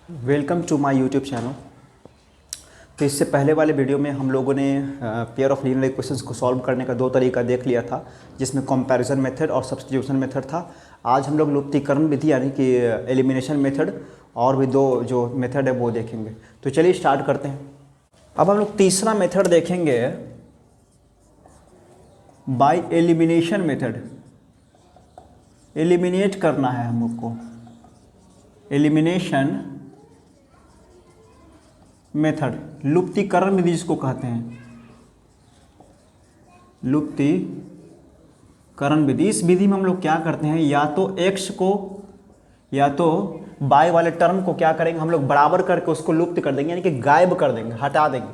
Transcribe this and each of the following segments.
Welcome to my YouTube channel. तो इससे पहले वाले वीडियो में हम लोगों ने पेयर ऑफ लीनियर इक्वेशंस को सॉल्व करने का दो तरीका देख लिया था, जिसमें कंपैरिजन मेथड और सब्स्टिट्यूशन मेथड था। आज हम लोग लुप्तीकरण विधि यानी कि एलिमिनेशन मेथड और भी दो जो मेथड है वो देखेंगे। तो चलिए स्टार्ट करते हैं। अब हम लोग तीसरा मेथड देखेंगे, बाय एलिमिनेशन मेथड। एलिमिनेट करना है हम लोग को, एलिमिनेशन मेथड, लुप्तीकरण विधि जिसको कहते हैं, लुप्तीकरण विधि। इस विधि में हम लोग क्या करते हैं, या तो x को या तो y वाले टर्म को क्या करेंगे, हम लोग बराबर करके उसको लुप्त कर देंगे, यानी कि गायब कर देंगे, हटा देंगे।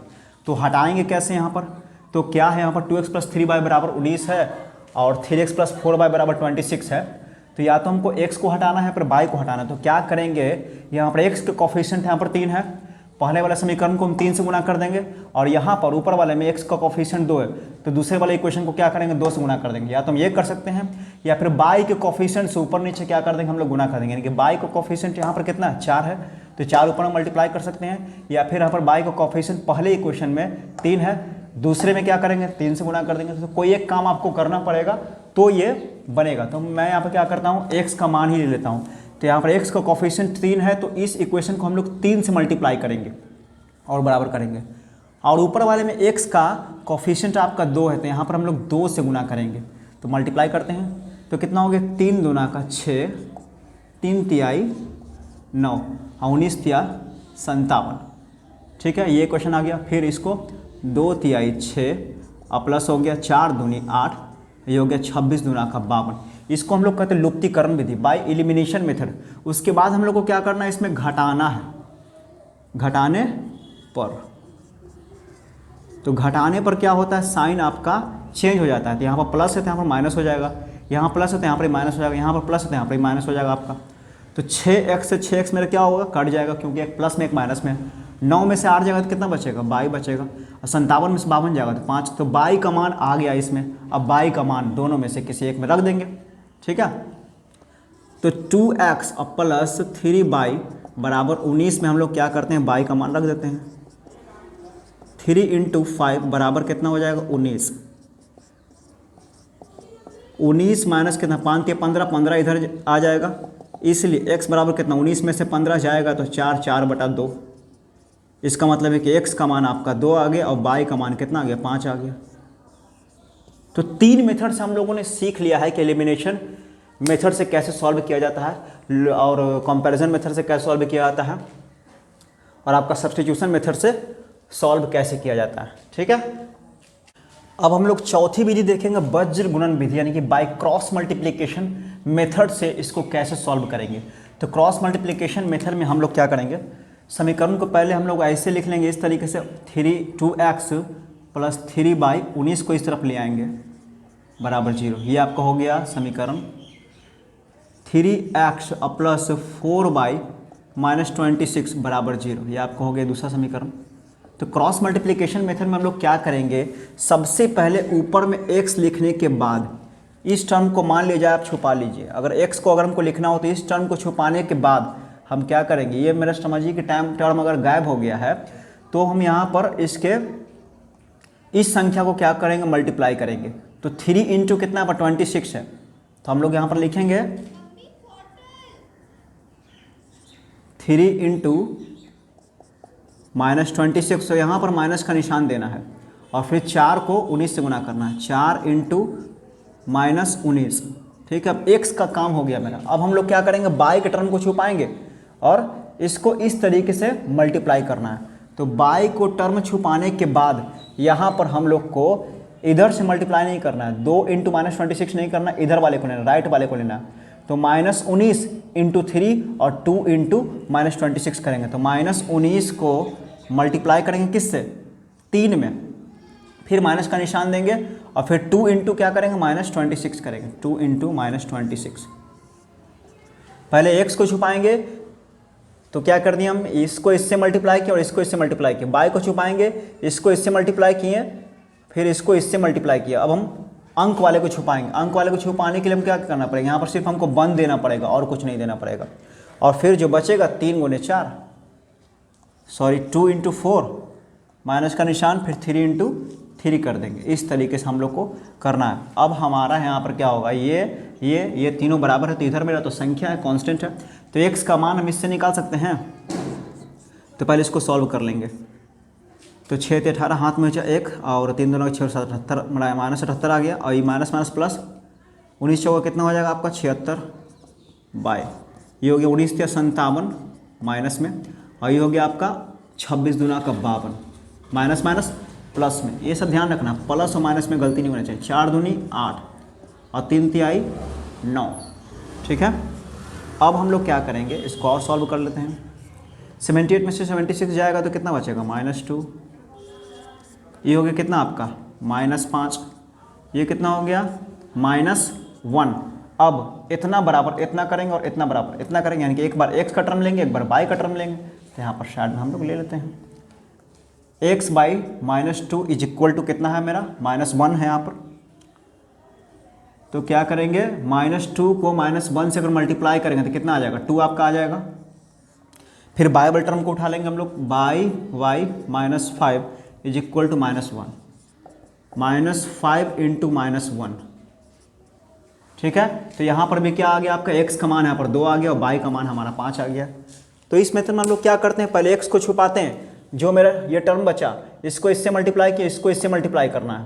तो हटाएंगे कैसे यहाँ पर, तो क्या है यहाँ पर 2x + 3y बराबर 19 है और 3x + 4y बराबर 26 है। तो या तो हमको x को हटाना है फिर y को हटाना है। तो क्या करेंगे, यहाँ पर x के कोफिशिएंट यहाँ पर 3 है, पहले वाले समीकरण को हम 3 से गुना कर देंगे, और यहाँ पर ऊपर वाले में x का कोफिशिएंट 2 है तो दूसरे वाले इक्वेशन को क्या करेंगे, 2 से गुना कर देंगे। या तो हम ये कर सकते हैं, या फिर y के कोफिशिएंट से ऊपर नीचे क्या कर देंगे, हम लोग गुना कर देंगे। यानी कि y का कोफिशिएंट यहाँ पर कितना है, 4 है, तो 4 ऊपर हम मल्टीप्लाई कर सकते हैं। या फिर यहाँ पर y का कोफिशिएंट पहले इक्वेशन में 3 है, दूसरे में क्या करेंगे, 3 से गुना कर देंगे। तो कोई एक काम आपको करना पड़ेगा तो ये बनेगा। तो मैं यहाँ पर क्या करता हूँ, x का मान ही ले लेता हूँ। तो यहाँ पर x का कोफिशिएंट 3 है, तो इस इक्वेशन को हम लोग 3 से मल्टीप्लाई करेंगे और बराबर करेंगे। और ऊपर वाले में x का कोफिशिएंट आपका 2 है, तो यहाँ पर हम लोग 2 से गुना करेंगे। तो मल्टीप्लाई करते हैं तो कितना हो गया, 3 दूना का 6, 3 तिहाई 9 और 19 तिया 57। ठीक है, ये क्वेश्चन आ गया। फिर इसको 2 तिहाई 6 और प्लस हो गया 4 दूनी 8, ये हो गया 26 दूना का 52। इसको हम लोग कहते हैं लुप्तीकरण विधि, बाय एलिमिनेशन मेथड। उसके बाद हम लोग को क्या करना है, इसमें घटाना है, घटाने पर। तो घटाने पर क्या होता है, साइन आपका चेंज हो जाता है। तो यहाँ पर प्लस है तो यहाँ पर माइनस हो जाएगा, यहाँ प्लस है तो यहाँ पर माइनस हो जाएगा, यहाँ पर प्लस है तो यहाँ पर माइनस हो जाएगा आपका। तो 6x से 6x मेरा क्या होगा, कट जाएगा, क्योंकि एक प्लस में एक माइनस में है। 9 में से 8 जाएगा तो कितना बचेगा, 22 बचेगा, और 57 में से 52 जाएगा तो 5। तो 22 का मान आ गया इसमें। अब 22 का मान दोनों में से किसी एक में रख देंगे। ठीक है, तो 2x और प्लस 3y बराबर 19 में हम लोग क्या करते हैं, y का मान रख देते हैं। 3 × 5 बराबर कितना हो जाएगा, 19। 19 माइनस कितना, 5 के 15, 15 इधर आ जाएगा, इसलिए x बराबर कितना, 19 में से 15 जाएगा तो 4, 4/2। इसका मतलब है कि x का मान आपका 2 आ गया और y का मान कितना आ गया, 5 आ गया। तो 3 मेथड से हम लोगों ने सीख लिया है कि एलिमिनेशन मेथड से कैसे सॉल्व किया जाता है, और कंपैरिजन मेथड से कैसे सॉल्व किया जाता है, और आपका सब्स्टिट्यूशन मेथड से सॉल्व कैसे किया जाता है। ठीक है, अब हम लोग चौथी विधि देखेंगे, वज्र गुणन विधि, यानी कि बाय क्रॉस मल्टीप्लिकेशन मेथड से इसको कैसे सॉल्व करेंगे। तो क्रॉस मल्टीप्लिकेशन मेथड में हम लोग क्या करेंगे, समीकरण को पहले हम लोग ऐसे लिख लेंगे, इस तरीके से 2x + 3y, 19 को इस तरफ ले आएंगे बराबर 0। ये आपका हो गया समीकरण। 3x + 4y - 26 बराबर 0, ये आपका हो गया दूसरा समीकरण। तो क्रॉस मल्टीप्लिकेशन मेथड में हम लोग क्या करेंगे, सबसे पहले ऊपर में x लिखने के बाद इस टर्म को मान लीजिए आप छुपा लीजिए। अगर x को अगर हमको लिखना हो तो इस टर्म को छुपाने के बाद हम क्या करेंगे, ये मेरा समझिए कि टर्म अगर गायब हो गया है तो हम यहाँ पर इसके इस संख्या को क्या करेंगे, मल्टीप्लाई करेंगे। तो 3 × कितना पर 26 है, तो हम लोग यहाँ पर लिखेंगे 3 × -26। तो यहाँ पर माइनस का निशान देना है, और फिर 4 को 19 से गुना करना है, 4 × -19। ठीक है, अब x का काम हो गया मेरा। अब हम लोग क्या करेंगे, y के टर्म को छुपाएंगे और इसको इस तरीके से मल्टीप्लाई करना है। तो y को टर्म छुपाने के बाद यहाँ पर हम लोग को इधर से मल्टीप्लाई नहीं करना है, 2 × -26 नहीं करना, इधर वाले को लेना, राइट वाले को लेना। तो -19 × 3 और 2 × -26 करेंगे। तो -19 को मल्टीप्लाई करेंगे किससे, 3 में, फिर माइनस का निशान देंगे, और फिर 2 × क्या करेंगे, -26 करेंगे, 2 × -26। पहले x को छुपाएंगे तो क्या कर दिया हम, इसको इससे मल्टीप्लाई किया और इसको इससे मल्टीप्लाई किया। y को छुपाएंगे, इसको इससे मल्टीप्लाई किए, फिर इसको इससे मल्टीप्लाई किया। अब हम अंक वाले को छुपाएंगे। अंक वाले को छुपाने के लिए हम क्या करना पड़ेगा, यहाँ पर सिर्फ हमको 1 देना पड़ेगा और कुछ नहीं देना पड़ेगा। और फिर जो बचेगा 3 × 4, सॉरी 2 इंटू 4 माइनस का निशान, फिर 3 इंटू 3 कर देंगे। इस तरीके से हम लोग को करना है। अब हमारा यहाँ पर क्या होगा, ये तीनों बराबर है, तो इधर मेरा तो संख्या है, कांस्टेंट है, तो x का मान हम इससे निकाल सकते हैं। तो पहले इसको सॉल्व कर लेंगे। तो 6 × 18 हाथ में बचा 1 और 3 दूना 6 7 78 माइनस 78 आ गया, और ये माइनस माइनस प्लस 19 चौका कितना हो जाएगा आपका 76 बाय, ये हो गया 19 × 57 माइनस में, और ये हो गया आपका 26 दूना का 52 माइनस माइनस प्लस में। ये सब ध्यान रखना, प्लस और माइनस में गलती नहीं होनी चाहिए। 4 दूनी 8 और 3 तिहाई 9। ठीक है, अब हम लोग क्या करेंगे, इसको और सॉल्व कर लेते हैं। 78 में से 76 जाएगा तो कितना बचेगा -2, ये हो गया कितना आपका -5, ये कितना हो गया -1। अब इतना बराबर इतना करेंगे और इतना बराबर इतना करेंगे, यानी कि एक बार x का टर्म लेंगे, एक बार y का टर्म लेंगे। तो यहाँ पर शायद हम लोग ले लेते हैं x by -2 is equal to कितना है मेरा -1 है यहाँ पर। तो क्या करेंगे, -2 को -1 से अगर मल्टीप्लाई करेंगे तो कितना आ जाएगा 2 आपका आ जाएगा। फिर बाय वाले टर्म को उठा लेंगे हम लोग, by y -5 is equal to -1 -5 into -1। ठीक है, तो यहाँ पर भी क्या आ गया आपका x का मान यहाँ पर 2 आ गया और y का मान हमारा 5 आ गया। तो इस मेथड में हम लोग क्या करते हैं, पहले x को छुपाते हैं, जो मेरा ये टर्म बचा इसको इससे मल्टीप्लाई किया, इसको इससे मल्टीप्लाई करना है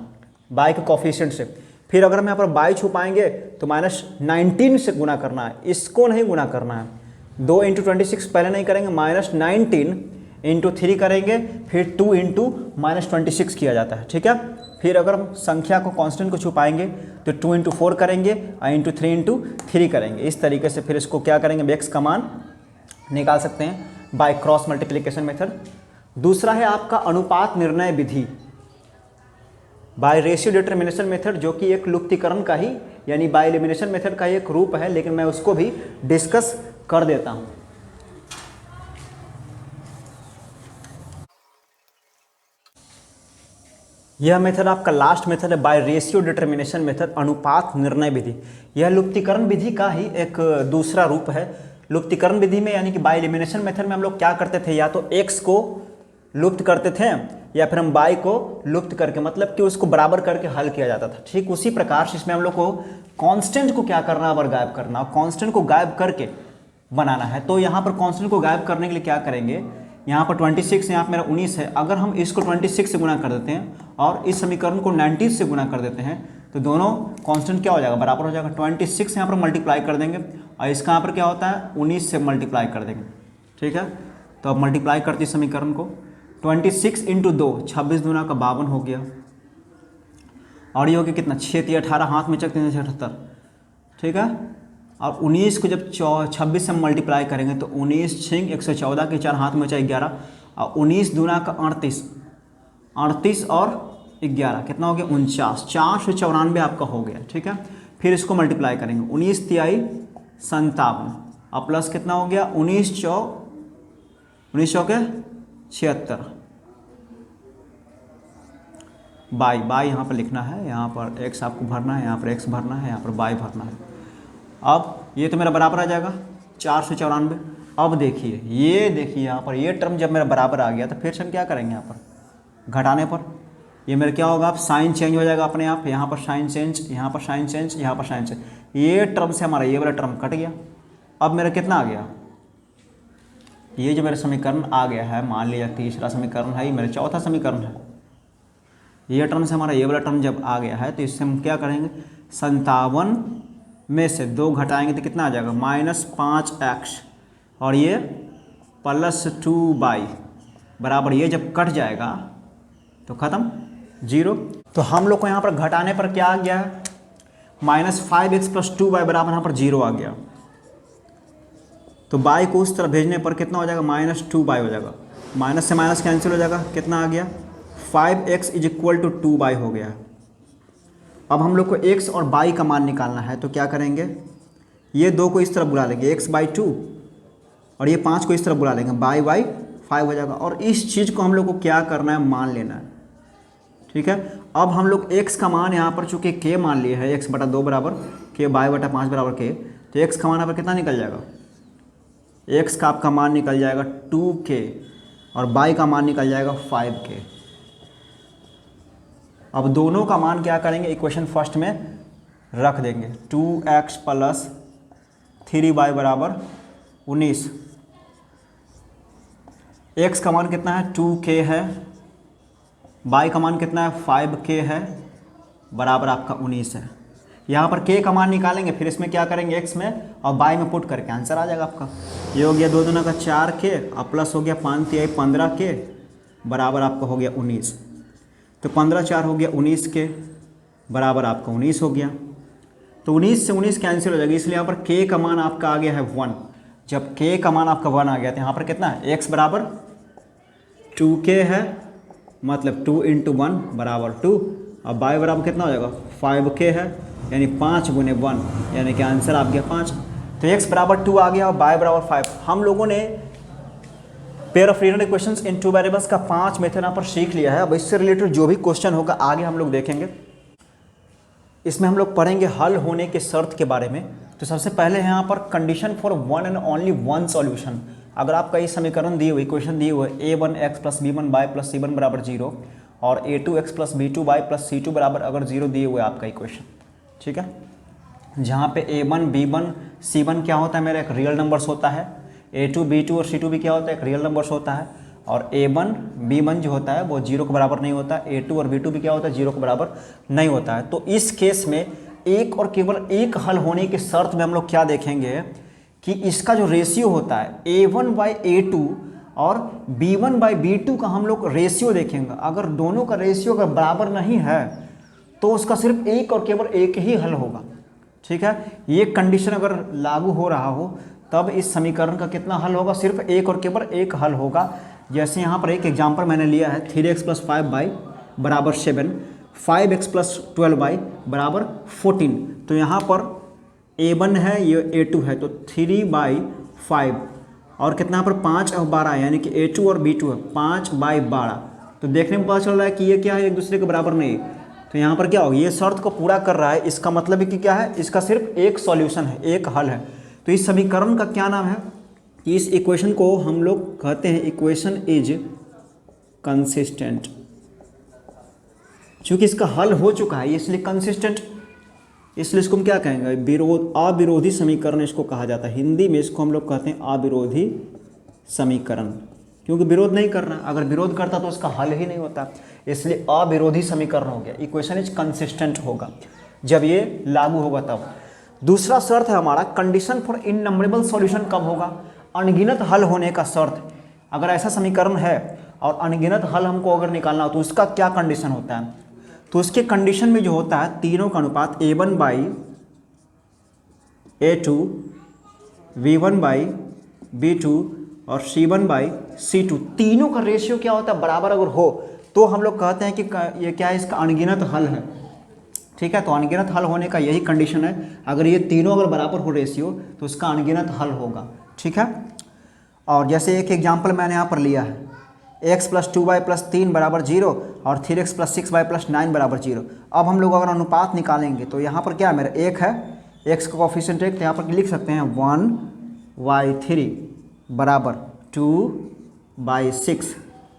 y के कोफिशिएंट से। फिर अगर हम यहाँ पर y छुपाएंगे तो -19 से गुना करना है, इसको नहीं गुना करना है। 2 इंटू 26 पहले नहीं करेंगे, -19 इंटू 3 करेंगे, फिर 2 इंटू -26 किया जाता है। ठीक है, फिर अगर हम संख्या को कांस्टेंट को छुपाएंगे तो 2 इंटू 4 करेंगे और इंटू 3 इंटू 3 करेंगे। इस तरीके से फिर इसको क्या करेंगे, x का मान निकाल सकते हैं बाय क्रॉस मल्टीप्लिकेशन मेथड। दूसरा है आपका अनुपात निर्णय विधि बाय रेशियो डिटर्मिनेशन मेथड, जो कि एक लुप्तीकरण का ही यानी बाय एलिमिनेशन मेथड का ही एक रूप है, लेकिन मैं उसको भी डिस्कस कर देता हूं। यह मेथड आपका लास्ट मेथड है बाय रेशियो डिटर्मिनेशन मेथड, अनुपात निर्णय विधि। यह लुप्तीकरण विधि का ही एक दूसरा रूप है। लुप्तीकरण विधि में यानी कि बाय एलिमिनेशन मेथड में हम लोग क्या करते थे, या तो x को लुप्त करते थे या फिर हम y को लुप्त करके मतलब कि उसको बराबर करके हल किया जाता था। ठीक उसी प्रकार से इसमें हम लोग को कांस्टेंट को क्या करना और गायब करना, और कांस्टेंट को गायब करके बनाना है। तो यहाँ पर कांस्टेंट को गायब करने के लिए क्या करेंगे, यहाँ पर 26 यहाँ पर मेरा 19 है, अगर हम इसको 26 से गुना कर देते हैं और इस समीकरण को 90 से गुना कर देते हैं तो दोनों कांस्टेंट क्या हो जाएगा, बराबर हो जाएगा। 26 यहाँ पर मल्टीप्लाई कर देंगे और इसका यहाँ पर क्या होता है 19 से मल्टीप्लाई कर देंगे। ठीक है, तो अब मल्टीप्लाई करते हैं समीकरण को, 26 इंटू 2 26 दूना का 52 हो गया, और ये हो गया कितना 6 × 18 हाथ में चकते हैं 78। ठीक है, अब 19 को जब 26 से मल्टीप्लाई करेंगे तो 19 छिंग 114 के 4 हाथ में चाहे 11, और 19 दूना का 38, 38 और 11 कितना हो गया 49, 494 आपका हो गया। ठीक है, फिर इसको मल्टीप्लाई करेंगे, 19 तिहाई 57 और प्लस कितना हो गया 19 चौके 76 बाई यहाँ पर लिखना है, यहाँ पर x आपको भरना है, यहाँ पर x भरना है, यहाँ पर y भरना है। अब ये तो मेरा बराबर आ जाएगा 494। अब देखिए यहाँ पर ये टर्म जब मेरा बराबर आ गया तो फिर से हम क्या करेंगे, यहाँ पर घटाने पर ये मेरा क्या होगा, आप साइन चेंज हो जाएगा अपने आप, यहाँ पर साइन चेंज, यहाँ पर साइन चेंज, यहाँ पर साइन चेंज, ये टर्म से हमारा ये वाला टर्म कट गया। अब मेरा कितना आ गया, ये जो मेरा समीकरण आ गया है, मान लिया तीसरा समीकरण है, ये मेरा चौथा समीकरण है। ये टर्म से हमारा ये वाला टर्म जब आ गया है तो इससे हम क्या करेंगे, 57 में से 2 घटाएंगे तो कितना आ जाएगा -5x, और ये +2y बराबर, ये जब कट जाएगा तो ख़त्म 0। तो हम लोग को यहाँ पर घटाने पर क्या आ गया है, -5x + 2y बराबर यहाँ पर 0 आ गया। तो y को उस तरफ भेजने पर कितना हो जाएगा -2y हो जाएगा, माइनस से माइनस कैंसिल हो जाएगा, कितना आ गया 5x = 2y हो गया। अब हम लोग को x और y का मान निकालना है, तो क्या करेंगे, ये 2 को इस तरफ बुला लेंगे x/2 और ये 5 को इस तरफ बुला लेंगे y/5 हो जाएगा। और इस चीज़ को हम लोग को क्या करना है, मान लेना है। ठीक है, अब हम लोग x का मान यहाँ पर चूँकि k मान लिए है, x/2 बराबर k, y/5 बराबर k, तो x का मान यहाँ पर कितना निकल जाएगा, x का आपका मान निकल जाएगा 2k और बाई का मान निकल जाएगा 5k। अब दोनों का मान क्या करेंगे, इक्वेशन फर्स्ट में रख देंगे। 2x प्लस 3y बराबर 19। x का मान कितना है 2k है, y का मान कितना है 5k है, बराबर आपका 19 है। यहाँ पर k का मान निकालेंगे, फिर इसमें क्या करेंगे x में और y में पुट करके आंसर आ जाएगा आपका। ये हो गया 2 दूना का 4k और प्लस हो गया 5 तिहाई 15k बराबर आपका हो गया 19। तो 15 4 हो गया 19k बराबर आपका 19 हो गया। तो 19 से 19 कैंसिल हो जाएगा, इसलिए यहाँ पर k का मान आपका आ गया है 1। जब k का मान आपका 1 आ गया तो यहाँ पर कितना है, x बराबर 2k है, मतलब 2 × 1 बराबर 2। अब y बराबर कितना हो जाएगा 5k है, यानी 5 × 1, यानी कि आंसर आ गया 5। तो x बराबर 2 आ गया और y बराबर 5। हम लोगों ने pair of linear equations in 2 variables का 5 मेथड यहाँ पर सीख लिया है। अब इससे रिलेटेड जो भी क्वेश्चन होगा आगे हम लोग देखेंगे। इसमें हम लोग पढ़ेंगे हल होने के शर्त के बारे में। तो सबसे पहले है यहाँ पर condition for one and only one solution. अगर आपका ये समीकरण दिए हुए, इक्वेशन दिए हुए a1x plus b1y plus c1 बराबर 0 और a2x plus b2y plus c2 बराबर अगर 0 दिए हुए आपका इक्वेशन, ठीक है, जहाँ पे a1 b1 c1 क्या होता है मेरा, एक रियल नंबर्स होता है, a2 b2 और c2 भी क्या होता है, एक रियल नंबर्स होता है, और a1 b1 जो होता है वो 0 के बराबर नहीं होता, a2 और b2 भी क्या होता है 0 के बराबर नहीं होता है। तो इस केस में एक और केवल एक हल होने की शर्त में हम लोग क्या देखेंगे कि इसका जो रेशियो होता है a1/a2 और b1/b2 का हम लोग रेशियो देखेंगे। अगर दोनों का रेशियो अगर बराबर नहीं है तो उसका सिर्फ एक और केवल एक ही हल होगा, ठीक है। ये कंडीशन अगर लागू हो रहा हो तब इस समीकरण का कितना हल होगा, सिर्फ एक और केवल एक हल होगा। जैसे यहाँ पर एक एग्जांपल मैंने लिया है 3x + 5y बराबर 7, 5x + 12y बराबर 14। तो यहाँ पर a1 है, ये a2 है, तो 3/5 और कितना पर 5 और 12 यानी कि a2 और b2 है 5/12। तो देखने में पता चल रहा है कि ये क्या है, एक दूसरे के बराबर नहीं। तो यहाँ पर क्या होगा, ये शर्त को पूरा कर रहा है, इसका मतलब है कि क्या है, इसका सिर्फ एक सॉल्यूशन है, एक हल है। तो इस समीकरण का क्या नाम है, कि इस इक्वेशन को हम लोग कहते हैं इक्वेशन इज कंसिस्टेंट। क्योंकि इसका हल हो चुका है इसलिए कंसिस्टेंट, इसलिए इसको हम क्या कहेंगे, अविरोधी समीकरण इसको कहा जाता है। हिंदी में इसको हम लोग कहते हैं अविरोधी समीकरण, क्योंकि विरोध नहीं कर रहा। अगर विरोध करता तो उसका हल ही नहीं होता, इसलिए अविरोधी समीकरण हो गया। इक्वेशन इज कंसिस्टेंट होगा जब ये लागू होगा तब। दूसरा शर्त है हमारा कंडीशन फॉर इननंबरेबल सॉल्यूशन कब होगा, अनगिनत हल होने का शर्त। अगर ऐसा समीकरण है और अनगिनत हल हमको अगर निकालना हो तो उसका क्या कंडीशन होता है, तो उसके कंडीशन में जो होता है तीनों का अनुपात a1/a2 v1/b2 और c1/c2 तीनों का रेशियो क्या होता है, बराबर अगर हो तो हम लोग कहते हैं कि ये क्या है, इसका अनगिनत हल है, ठीक है। तो अनगिनत हल होने का यही कंडीशन है, अगर ये तीनों अगर बराबर हो रेशियो तो उसका अनगिनत हल होगा, ठीक है। और जैसे एक एग्जांपल मैंने यहाँ पर लिया है x + 2y + 3 बराबर 0 और 3x + 6y + 9 बराबर 0। अब हम लोग अगर अनुपात निकालेंगे तो यहाँ पर क्या है, मेरा एक है, x का कोफिशिएंट एक, तो यहाँ पर लिख सकते हैं 1/3 बराबर 2/6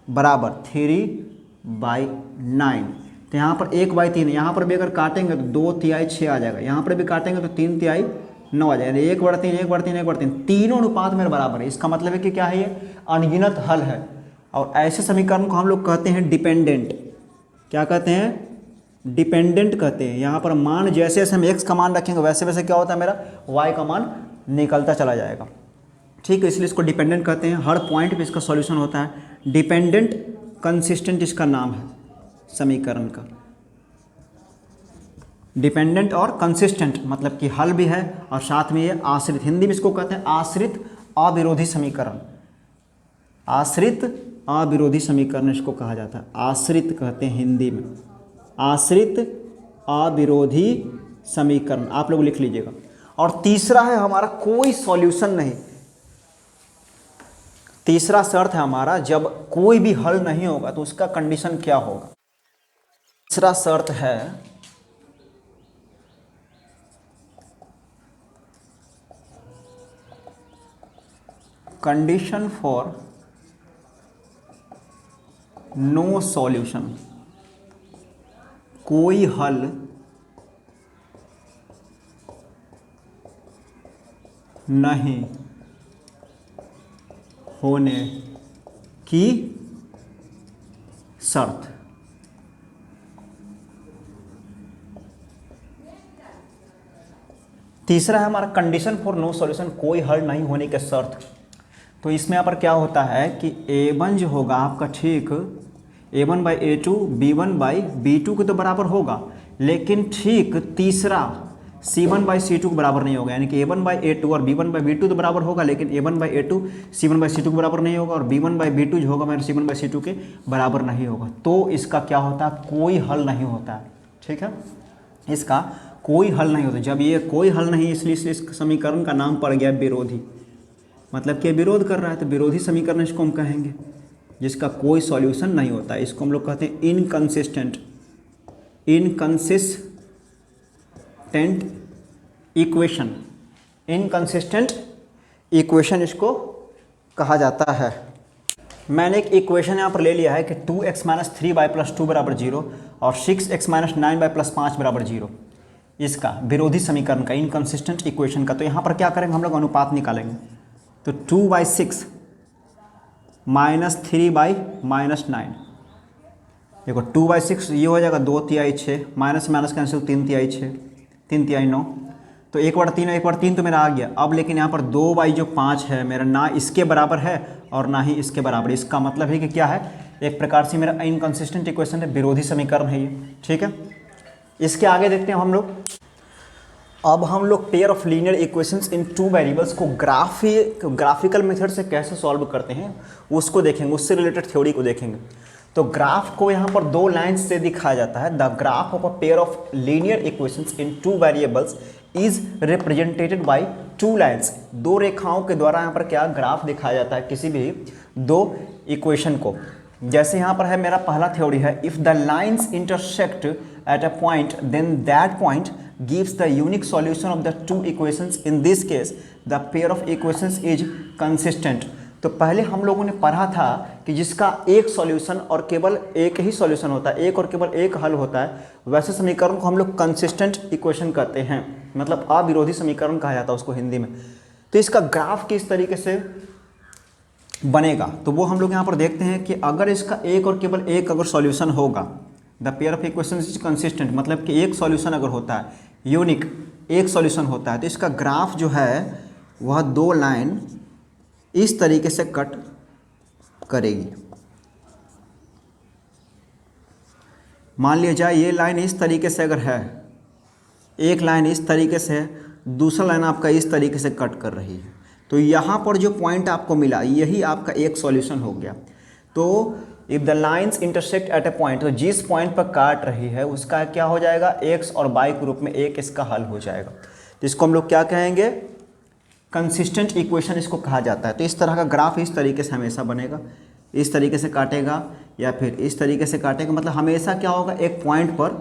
बराबर 3/9। तो यहाँ पर 1/3, यहाँ पर भी अगर काटेंगे तो 2 तिहाई 6 आ जाएगा, यहाँ पर भी काटेंगे तो 3 तिहाई 9 आ जाएगा, 1/3 1/3 1/3, तीनों अनुपात मेरे बराबर है। इसका मतलब है कि क्या है, ये अनगिनत हल है। और ऐसे समीकरण को हम लोग कहते हैं डिपेंडेंट। क्या कहते हैं, डिपेंडेंट कहते हैं। यहाँ पर मान जैसे जैसे हम x का मान रखेंगे वैसे वैसे क्या होता है, मेरा y का मान निकलता चला जाएगा, ठीक है। इसलिए इसको डिपेंडेंट कहते हैं, हर पॉइंट पे इसका सॉल्यूशन होता है। डिपेंडेंट कंसिस्टेंट इसका नाम है समीकरण का, डिपेंडेंट और कंसिस्टेंट, मतलब कि हल भी है और साथ में ये आश्रित। हिंदी में इसको कहते हैं आश्रित अविरोधी समीकरण, आश्रित अविरोधी समीकरण इसको कहा जाता है, आश्रित कहते हैं हिंदी में, आश्रित अविरोधी समीकरण आप लोग लिख लीजिएगा। और तीसरा है हमारा कोई सॉल्यूशन नहीं। तीसरा शर्त है हमारा जब कोई भी हल नहीं होगा तो उसका कंडीशन क्या होगा। तीसरा शर्त है कंडीशन फॉर नो सॉल्यूशन, कोई हल नहीं होने की शर्त। तीसरा है हमारा कंडीशन फॉर नो सॉल्यूशन, कोई हल नहीं होने के शर्त। तो इसमें यहाँ पर क्या होता है कि a1 जो होगा आपका, ठीक, a1 by a2 b1 by b2 के तो बराबर होगा, लेकिन ठीक तीसरा c1 बाई c2 के बराबर नहीं होगा। यानी कि a1 बाई a2 और b1 बाई b2 तो बराबर होगा, लेकिन a1 by a2 c1 by c2 के बराबर नहीं होगा, और b1 बाई b2 जो होगा मेरा c1 बाई c2 के बराबर नहीं होगा। तो इसका क्या होता है, कोई हल नहीं होता है। ठीक है, इसका कोई हल नहीं होता। जब ये कोई हल नहीं, इसलिए इस समीकरण का नाम पड़ गया विरोधी, मतलब कि विरोध कर रहा है, तो विरोधी समीकरण इसको हम कहेंगे, जिसका कोई सॉल्यूशन नहीं होता। इसको हम लोग कहते हैं inconsistent, inconsistent equation, inconsistent equation इसको कहा जाता है। मैंने एक इक्वेशन यहाँ पर ले लिया है कि 2x माइनस 3y प्लस 2 बराबर 0 और 6x माइनस 9y प्लस 5 बराबर 0, इसका विरोधी समीकरण का, इनकंसिस्टेंट इक्वेशन का। तो यहाँ पर क्या करेंगे, हम लोग अनुपात निकालेंगे। तो 2/6 माइनस 3 माइनस 9, देखो 2/6 ये हो जाएगा 2/3 6, माइनस माइनस कैंसिल 3/3 6, 3/3 9, तो 1/3 1/3 तो मेरा आ गया। अब लेकिन यहाँ पर 2/5 है मेरा, ना इसके बराबर है और ना ही इसके बराबर। इसका मतलब है कि क्या है, एक प्रकार से मेरा इनकंसिस्टेंट इक्वेशन है, विरोधी समीकरण है ये। ठीक है, इसके आगे देखते हैं हम लोग। अब हम लोग pair of linear equations in two variables को ग्राफिकल मेथड से कैसे सॉल्व करते हैं उसको देखेंगे, उससे रिलेटेड थ्योरी को देखेंगे। तो ग्राफ को यहाँ पर दो लाइन्स से दिखाया जाता है। The graph of a pair of linear equations in two variables is represented by two lines. दो रेखाओं के द्वारा यहाँ पर क्या ग्राफ दिखाया जाता है किसी भी दो इक्वेशन को। जैसे यहाँ पर है मेरा पहला थ्योरी है, if the lines intersect at a point then that point gives the unique solution of the two equations. In this case the pair of equations is consistent. तो पहले हम लोगों ने पढ़ा था कि जिसका एक सॉल्यूशन और केवल एक ही सॉल्यूशन होता है, एक और केवल एक हल होता है, वैसे समीकरण को हम लोग कंसिस्टेंट इक्वेशन कहते हैं, मतलब अविरोधी समीकरण कहा जाता है उसको हिंदी में। तो इसका ग्राफ किस तरीके से बनेगा तो वो हम लोग यहाँ पर देखते हैं कि अगर इसका एक और केवल एक अगर सॉल्यूशन होगा, the pair of equations is consistent, मतलब कि एक सॉल्यूशन अगर होता है, यूनिक एक सॉल्यूशन होता है, तो इसका ग्राफ जो है वह दो लाइन इस तरीके से कट करेगी। मान लिया जाए ये लाइन इस तरीके से अगर है, एक लाइन इस तरीके से है, दूसरा लाइन आपका इस तरीके से कट कर रही है, तो यहाँ पर जो पॉइंट आपको मिला यही आपका एक सॉल्यूशन हो गया। तो if the lines intersect eight A point, तो जिस पॉइंट पर काट रही है उसका क्या हो जाएगा, एक्स और वाई के रूप में एक इसका हल हो जाएगा। तो इसको हम लोग क्या कहेंगे, कंसिस्टेंट इक्वेशन इसको कहा जाता है। तो इस तरह का ग्राफ इस तरीके से हमेशा बनेगा, इस तरीके से काटेगा या फिर इस तरीके से काटेगा, मतलब हमेशा क्या होगा, एक पॉइंट पर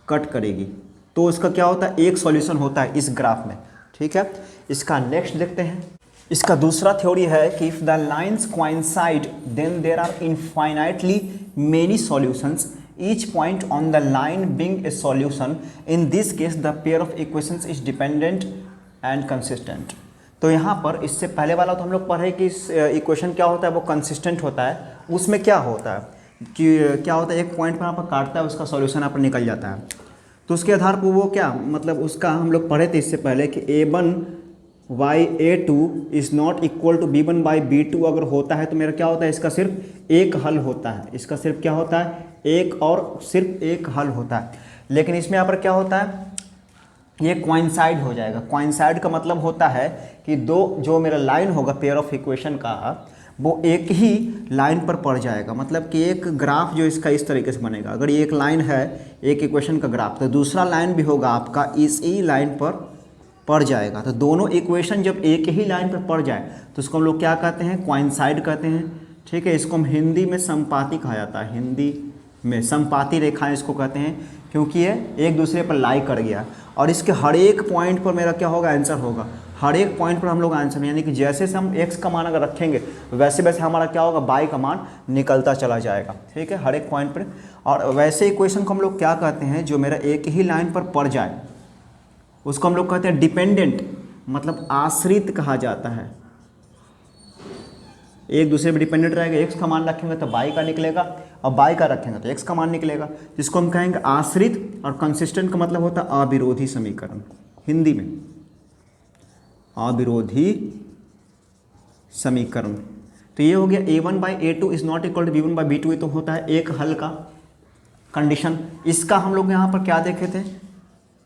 कट करेगी, तो उसका क्या होता है, एक सॉल्यूशन होता है इस ग्राफ में। ठीक है, इसका नेक्स्ट देखते हैं। इसका दूसरा थ्योरी है कि if the lines coincide then there are infinitely many solutions, each point on the line being a solution, in this case the pair of equations is dependent and consistent. तो यहाँ पर इससे पहले वाला तो हम लोग पढ़े कि इक्वेशन क्या होता है, वो कंसिस्टेंट होता है। उसमें क्या होता है कि क्या होता है, एक पॉइंट पर यहाँ पर काटता है, उसका सॉल्यूशन यहाँ पर निकल जाता है। तो उसके आधार पर वो क्या, मतलब उसका हम लोग पढ़े थे इससे पहले कि a1 by a2 is not equal to b1 by b2 अगर होता है तो मेरा क्या होता है, इसका सिर्फ एक हल होता है, इसका सिर्फ क्या होता है, एक और सिर्फ एक हल होता है। लेकिन इसमें यहाँ पर क्या होता है, ये क्वाइंसाइड हो जाएगा। क्वाइंसाइड का मतलब होता है कि दो जो मेरा लाइन होगा पेयर ऑफ इक्वेशन का, वो एक ही लाइन पर पड़ जाएगा, मतलब कि एक ग्राफ जो इसका इस तरीके से बनेगा। अगर ये एक लाइन है, एक इक्वेशन का ग्राफ, तो दूसरा लाइन भी होगा आपका इसी लाइन पर पड़ जाएगा। तो दोनों इक्वेशन जब एक ही लाइन पर पड़ जाए तो उसको हम लोग क्या कहते हैं, क्वाइंसाइड कहते हैं। ठीक है, इसको हम हिंदी में संपाती कहा जाता है, हिंदी में संपाती रेखाएं इसको कहते हैं, क्योंकि ये एक दूसरे पर लाई कर गया और इसके हर एक पॉइंट पर मेरा क्या होगा, आंसर होगा। हर एक पॉइंट पर हम लोग आंसर, यानी कि जैसे से हम x का मान अगर रखेंगे वैसे वैसे हमारा क्या होगा, y का मान निकलता चला जाएगा। ठीक है, हर एक पॉइंट पर। और वैसे इक्वेशन को हम लोग क्या कहते हैं, जो मेरा एक ही लाइन पर पड़ जाए उसको हम लोग कहते हैं डिपेंडेंट, मतलब आश्रित कहा जाता है। एक दूसरे पर डिपेंडेंट रहेगा, x का मान रखेंगे तो y का निकलेगा और y का रखेंगे तो x का मान निकलेगा, जिसको हम कहेंगे आश्रित। और कंसिस्टेंट का मतलब होता है अविरोधी समीकरण, हिंदी में अविरोधी समीकरण। तो ये हो गया a1/a2 is not equal to b1/b2, ये तो होता है एक हल का कंडीशन। इसका हम लोग यहाँ पर क्या देखे थे,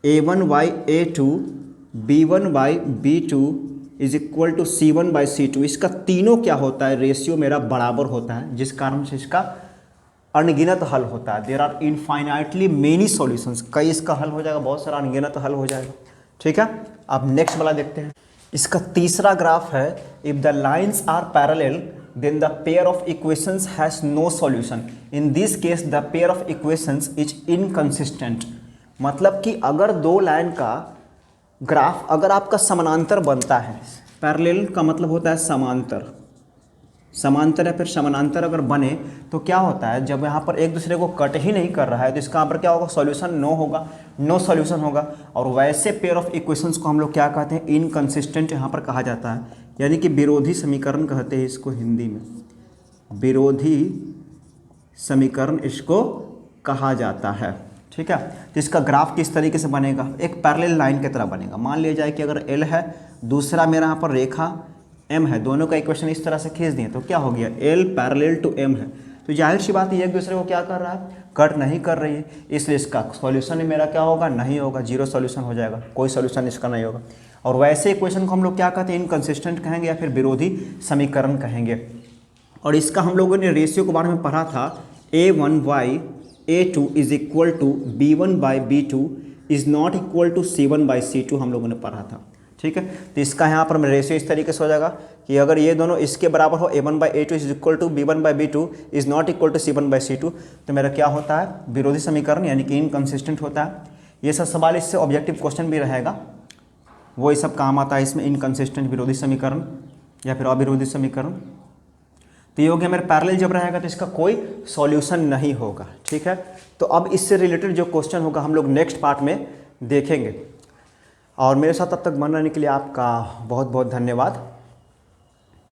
a1/a2 b1/b2 is equal to c1/c2। इसका तीनों क्या होता है, रेशियो मेरा बराबर होता है, जिस कारण से इसका अनगिनत हल होता है। There are infinitely many solutions, कई इसका हल हो जाएगा, बहुत सारा अनगिनत हल हो जाएगा। ठीक है, अब नेक्स्ट वाला देखते हैं। इसका तीसरा ग्राफ है, if the lines are parallel then the pair of equations has no solution, in this case the pair of equations is inconsistent. मतलब कि अगर दो लाइन का ग्राफ अगर आपका समानांतर बनता है, पैरेलल का मतलब होता है समांतर, समांतर या फिर समानांतर अगर बने तो क्या होता है, जब यहाँ पर एक दूसरे को कट ही नहीं कर रहा है तो इसका यहाँ पर क्या होगा, सॉल्यूशन नो होगा, नो सॉल्यूशन होगा। और वैसे पेयर ऑफ इक्वेशंस को हम लोग क्या कहते हैं, इनकंसिस्टेंट यहाँ पर कहा जाता है, यानी कि विरोधी समीकरण कहते हैं इसको हिंदी में, विरोधी समीकरण इसको कहा जाता है। ठीक है, तो इसका ग्राफ किस तरीके से बनेगा, एक पैरेलल लाइन की तरह बनेगा। मान लिया जाए कि अगर L है, दूसरा मेरा यहाँ पर रेखा M है, दोनों का इक्वेशन इस तरह से खींच दिए तो क्या हो गया, L पैरेलल टू M है, तो जाहिर सी बात है एक दूसरे को क्या कर रहा है, कट नहीं कर रही है, इसलिए इसका सॉल्यूशन मेरा क्या होगा, नहीं होगा, जीरो सॉल्यूशन हो जाएगा, कोई सॉल्यूशन इसका नहीं होगा। और वैसे इक्वेशन को हम लोग क्या कहते हैं, इनकंसिस्टेंट कहेंगे या फिर विरोधी समीकरण कहेंगे। और इसका हम लोगों ने रेशियो के बारे में पढ़ा था, a1/a2 is equal to b1/b2 is not equal to c1/c2 हम लोगों ने पढ़ा था। ठीक है, तो इसका यहाँ पर रेशियो इस तरीके से हो जाएगा कि अगर ये दोनों इसके बराबर हो, a1/a2 is equal to b1/b2 is not equal to c1/c2, तो मेरा क्या होता है, विरोधी समीकरण, यानी कि इनकंसिस्टेंट होता है। ये सब सवाल इससे ऑब्जेक्टिव क्वेश्चन भी रहेगा, वो ये सब काम आता है इसमें, इनकंसिस्टेंट विरोधी समीकरण या फिर अविरोधी समीकरण। तो ये हो गया मेरा पैरेलल जब रहेगा तो इसका कोई सॉल्यूशन नहीं होगा। ठीक है, तो अब इससे रिलेटेड जो क्वेश्चन होगा हम लोग नेक्स्ट पार्ट में देखेंगे। और मेरे साथ तब तक बन रहने के लिए आपका बहुत बहुत धन्यवाद।